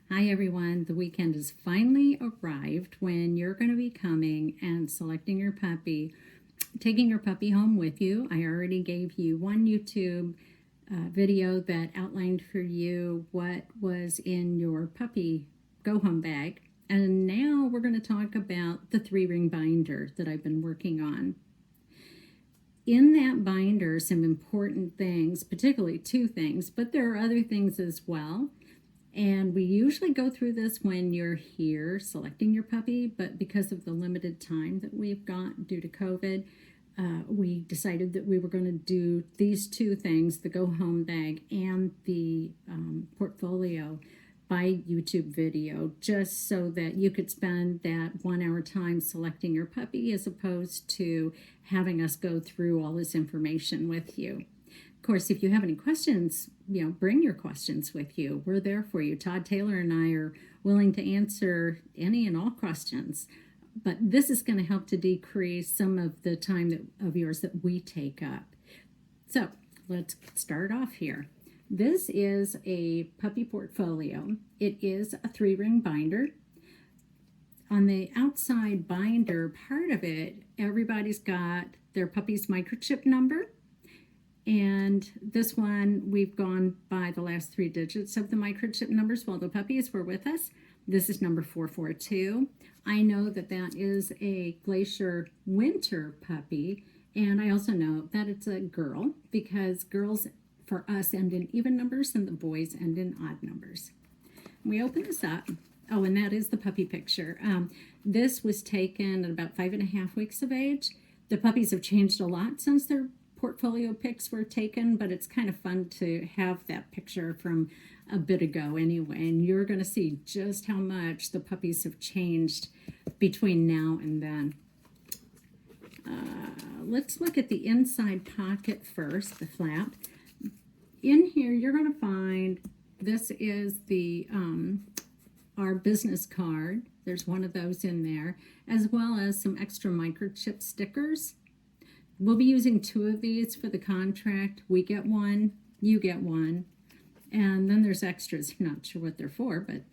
Hi everyone, the weekend has finally arrived when you're going to be coming and selecting your puppy, taking your puppy home with you. I already gave you one YouTube video that outlined for you what was in your puppy go home bag. And now we're going to talk about the 3-ring binder that I've been working on. In that binder, some important things, particularly 2 things, but there are other things as well. And we usually go through this when you're here selecting your puppy, but because of the limited time that we've got due to COVID, we decided that we were going to do these 2 things, the go home bag and the portfolio, by YouTube video, just so that you could spend that 1 hour time selecting your puppy as opposed to having us go through all this information with you. Of course, if you have any questions, bring your questions with you. We're there for you. Todd Taylor and I are willing to answer any and all questions. But this is going to help to decrease some of the time of yours that we take up. So let's start off here. This is a puppy portfolio. It is a 3-ring binder. On the outside binder part of it, everybody's got their puppy's microchip number. And this one, we've gone by the last 3 digits of the microchip numbers while the puppies were with us. This is number 442. I know that that is a Glacier Winter puppy, and I also know that it's a girl because girls for us end in even numbers and the boys end in odd numbers. We open this up. Oh, and that is the puppy picture. This was taken at about 5.5 weeks of age. The puppies have changed a lot since their portfolio pics were taken, but it's kind of fun to have that picture from a bit ago anyway, and you're going to see just how much the puppies have changed between now and then. Let's look at the inside pocket first, the flap. In here you're going to find, this is the our business card. There's one of those in there, as well as some extra microchip stickers. We'll be using 2 of these for the contract. We get one, you get one. And then there's extras. I'm not sure what they're for, but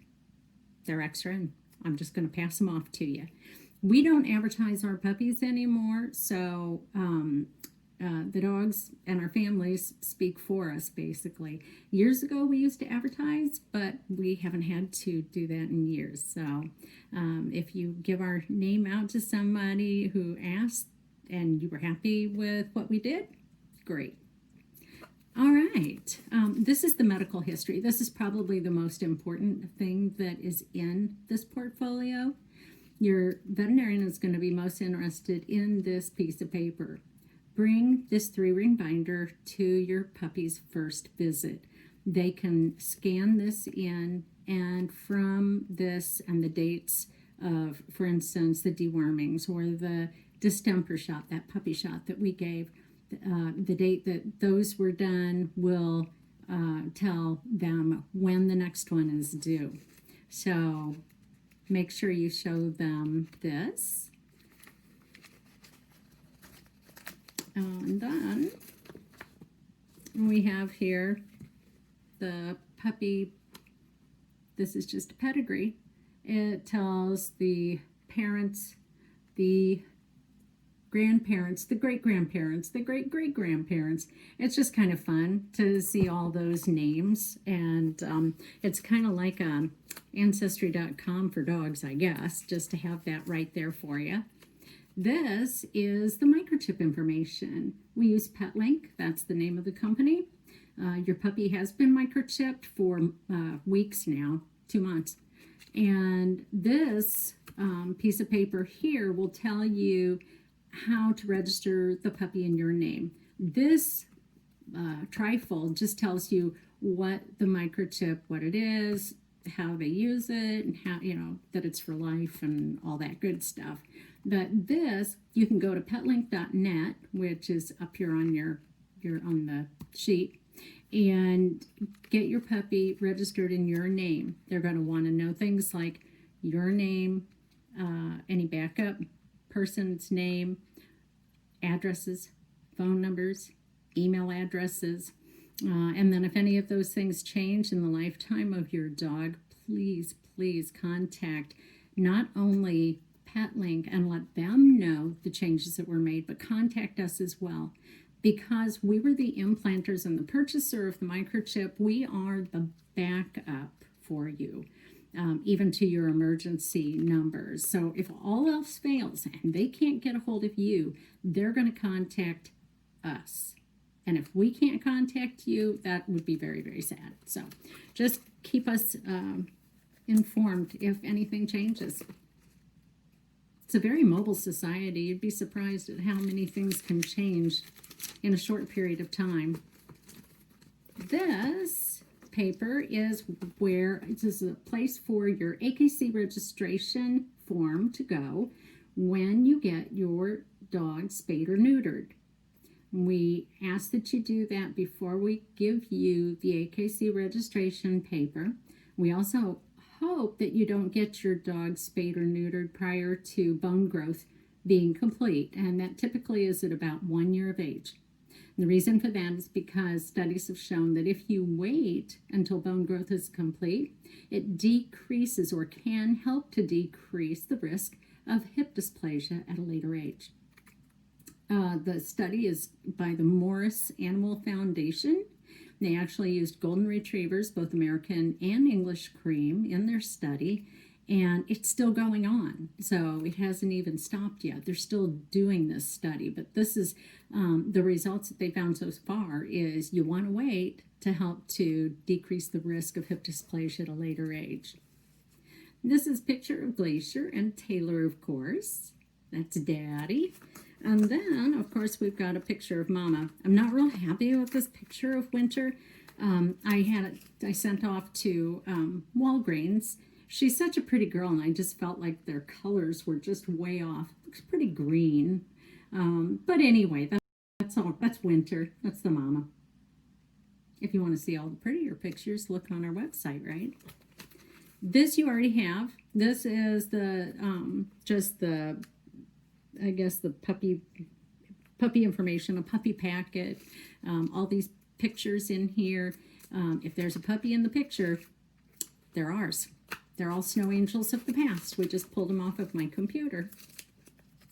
they're extra, and I'm just going to pass them off to you. We don't advertise our puppies anymore, so the dogs and our families speak for us, basically. Years ago, we used to advertise, but we haven't had to do that in years. So if you give our name out to somebody who asked, and you were happy with what we did, great. All right, this is the medical history. This is probably the most important thing that is in this portfolio. Your veterinarian is going to be most interested in this piece of paper. Bring this 3-ring binder to your puppy's first visit. They can scan this in, and from this and the dates of, for instance, the dewormings or the distemper shot, that puppy shot that we gave, the date that those were done will tell them when the next one is due. So make sure you show them this. And then we have here the puppy. This is just a pedigree. It tells the parents, the grandparents, the great-grandparents, the great-great-grandparents. It's just kind of fun to see all those names, and it's kind of like Ancestry.com for dogs, I guess, just to have that right there for you. This is the microchip information. We use PetLink, that's the name of the company. Your puppy has been microchipped for weeks now, 2 months. And this piece of paper here will tell you how to register the puppy in your name. This trifold just tells you what the microchip, what it is, how they use it, and how, that it's for life and all that good stuff. But this, you can go to petlink.net, which is up here on your on the sheet, and get your puppy registered in your name. They're going to want to know things like your name, any backup person's name, addresses, phone numbers, email addresses, And then if any of those things change in the lifetime of your dog, please, please contact not only PetLink and let them know the changes that were made, but contact us as well. Because we were the implanters and the purchaser of the microchip, we are the backup for you, even to your emergency numbers. So if all else fails and they can't get a hold of you, they're going to contact us. And if we can't contact you, that would be very, very sad. So just keep us informed if anything changes. It's a very mobile society. You'd be surprised at how many things can change in a short period of time. This paper is where it is a place for your Akc registration form to go when you get your dog spayed or neutered. We ask that you do that before we give you the Akc registration paper. We also hope that you don't get your dog spayed or neutered prior to bone growth being complete, and that typically is at about 1 year of age. And the reason for that is because studies have shown that if you wait until bone growth is complete, it decreases or can help to decrease the risk of hip dysplasia at a later age. The study is by the Morris Animal Foundation. They actually used golden retrievers, both American and English cream, in their study, and it's still going on. So it hasn't even stopped yet. They're still doing this study, but this is the results that they found so far is you want to wait to help to decrease the risk of hip dysplasia at a later age. This is a picture of Glacier and Taylor, of course. That's Daddy. And then, of course, we've got a picture of Mama. I'm not real happy with this picture of Winter. I sent off to Walgreens. She's such a pretty girl, and I just felt like their colors were just way off. Looks pretty green. But anyway, that's all. That's Winter. That's the Mama. If you want to see all the prettier pictures, look on our website, right? This you already have. This is the just the, I guess, the puppy information, a puppy packet, all these pictures in here. If there's a puppy in the picture, they're ours. They're all snow angels of the past. We just pulled them off of my computer.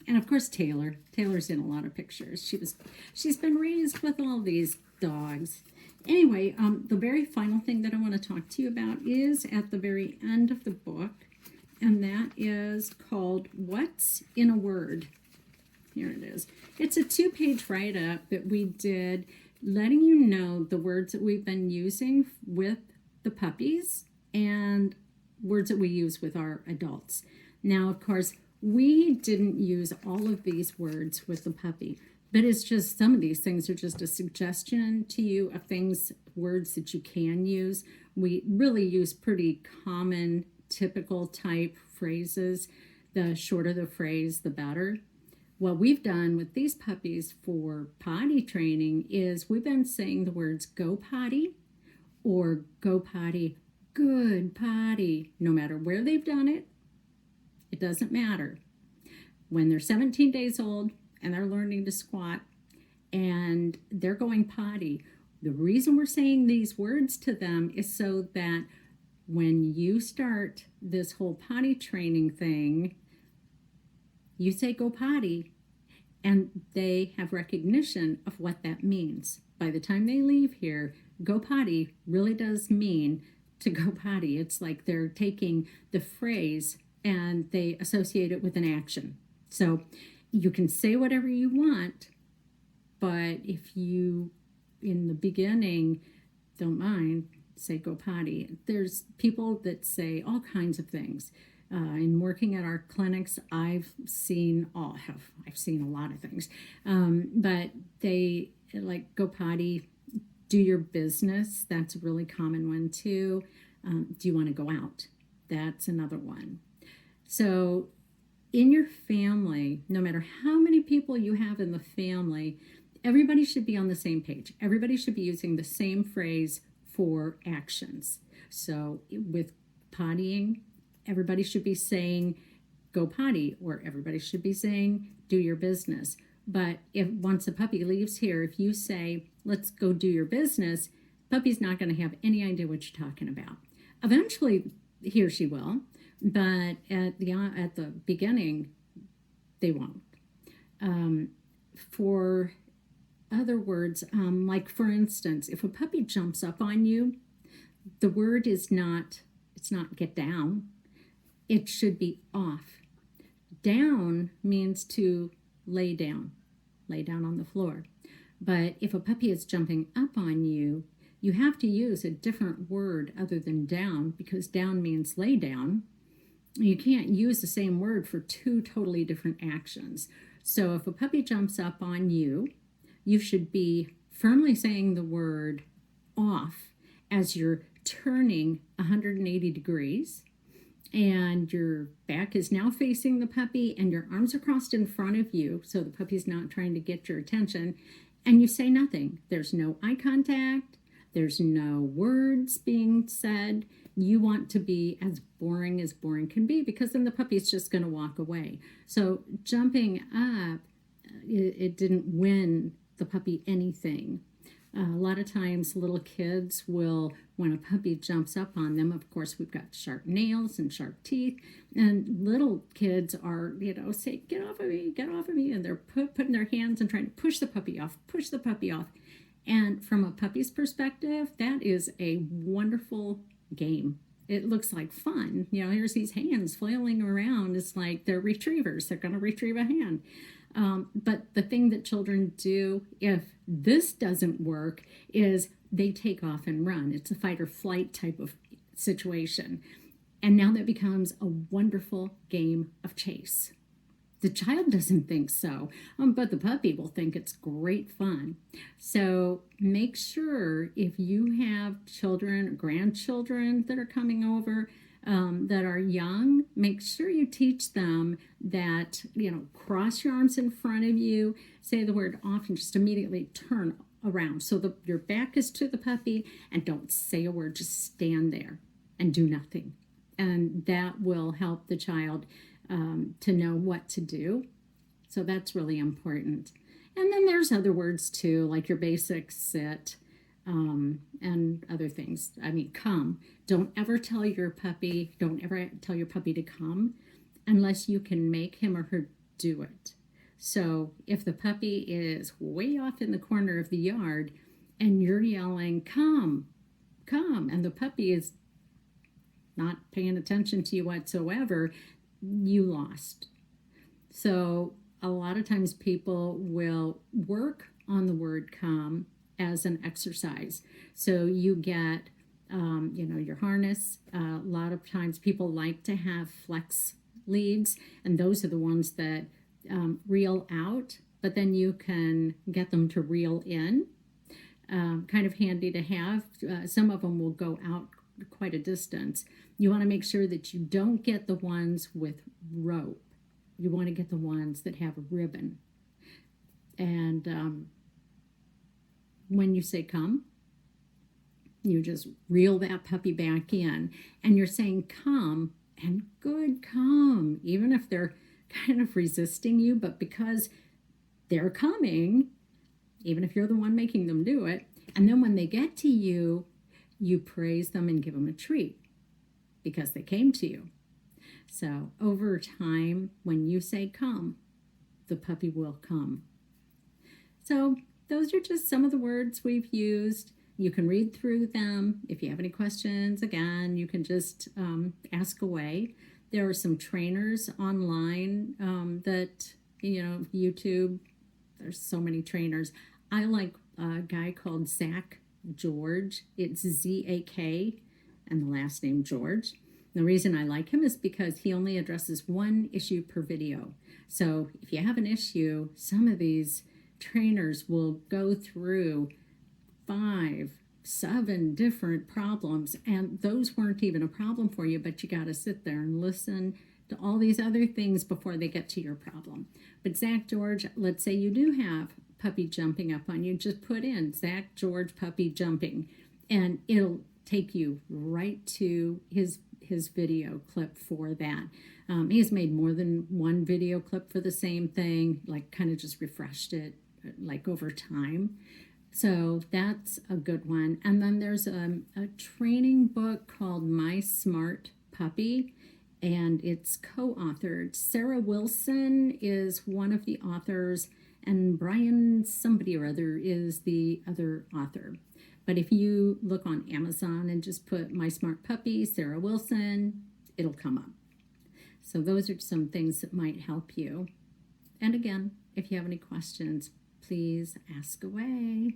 And of course, Taylor. Taylor's in a lot of pictures. She's been raised with all these dogs. Anyway, the very final thing that I want to talk to you about is at the very end of the book, and that is called What's in a Word. Here it is. It's a 2-page write-up that we did letting you know the words that we've been using with the puppies and words that we use with our adults. Now, of course, we didn't use all of these words with the puppy, but it's just some of these things are just a suggestion to you of things, words that you can use. We really use pretty common, typical type phrases. The shorter the phrase, the better. What we've done with these puppies for potty training is we've been saying the words go potty or go potty, good potty, no matter where they've done it. It doesn't matter. When they're 17 days old and they're learning to squat and they're going potty, the reason we're saying these words to them is so that when you start this whole potty training thing, you say go potty, and they have recognition of what that means. By the time they leave here, go potty really does mean to go potty. It's like they're taking the phrase and they associate it with an action. So you can say whatever you want, but if you, in the beginning, don't mind, say go potty. There's people that say all kinds of things. In working at our clinics, I've seen a lot of things, but they like go potty, do your business. That's a really common one too. Do you want to go out? That's another one. So in your family, no matter how many people you have in the family, everybody should be on the same page. Everybody should be using the same phrase for actions. So with pottying, everybody should be saying go potty, or everybody should be saying do your business. But if once a puppy leaves here, if you say, let's go do your business, puppy's not going to have any idea what you're talking about. Eventually, he or she will, but at the beginning, they won't. For other words, like for instance, if a puppy jumps up on you, the word is not, it's not get down. It should be off. Down means to lay down on the floor. But if a puppy is jumping up on you, you have to use a different word other than down, because down means lay down. You can't use the same word for two totally different actions. So if a puppy jumps up on you, you should be firmly saying the word off as you're turning 180 degrees, and your back is now facing the puppy and your arms are crossed in front of you, so the puppy's not trying to get your attention, and you say nothing. There's no eye contact. There's no words being said. You want to be as boring can be, because then the puppy's just going to walk away. So jumping up, it didn't win the puppy anything. A lot of times little kids will, when a puppy jumps up on them, of course we've got sharp nails and sharp teeth, and little kids are, say, get off of me, and they're putting their hands and trying to push the puppy off. And from a puppy's perspective, that is a wonderful game. It looks like fun. Here's these hands flailing around. It's like they're retrievers. They're going to retrieve a hand. But the thing that children do, if this doesn't work, is they take off and run. It's a fight or flight type of situation. And now that becomes a wonderful game of chase. The child doesn't think so, but the puppy will think it's great fun. So make sure, if you have children or grandchildren that are coming over, that are young, make sure you teach them that, cross your arms in front of you, say the word off, and just immediately turn around. So your back is to the puppy, and don't say a word, just stand there and do nothing. And that will help the child to know what to do. So that's really important. And then there's other words too, like your basic sit, and other things. Come. Don't ever tell your puppy to come unless you can make him or her do it. So if the puppy is way off in the corner of the yard and you're yelling, come, and the puppy is not paying attention to you whatsoever, you lost. So a lot of times people will work on the word come as an exercise. So you get, your harness. A lot of times people like to have flex leads, and those are the ones that reel out, but then you can get them to reel in. Kind of handy to have. Some of them will go out quite a distance. You want to make sure that you don't get the ones with rope. You want to get the ones that have a ribbon. And when you say come, you just reel that puppy back in, and you're saying come, and good come, even if they're kind of resisting you, but because they're coming, even if you're the one making them do it. And then when they get to you, you praise them and give them a treat because they came to you. So over time, when you say come, the puppy will come. So those are just some of the words we've used. You can read through them. If you have any questions, again, you can just ask away. There are some trainers online that, YouTube. There's so many trainers. I like a guy called Akc George. It's Z-A-K and the last name George. The reason I like him is because he only addresses one issue per video. So if you have an issue, some of these trainers will go through 5, 7 different problems, and those weren't even a problem for you, but you got to sit there and listen to all these other things before they get to your problem. But Akc George, let's say you do have puppy jumping up on you, just put in Akc George puppy jumping, and it'll take you right to his his video clip for that. He has made more than one video clip for the same thing, like kind of just refreshed it like over time. So that's a good one. And then there's a training book called My Smart Puppy, and it's co-authored. Sarah Wilson is one of the authors, and Brian somebody or other is the other author. But if you look on Amazon and just put My Smart Puppy, Sarah Wilson, it'll come up. So those are some things that might help you. And again, if you have any questions, please ask away.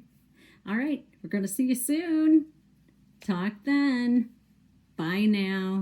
All right, we're going to see you soon. Talk then. Bye now.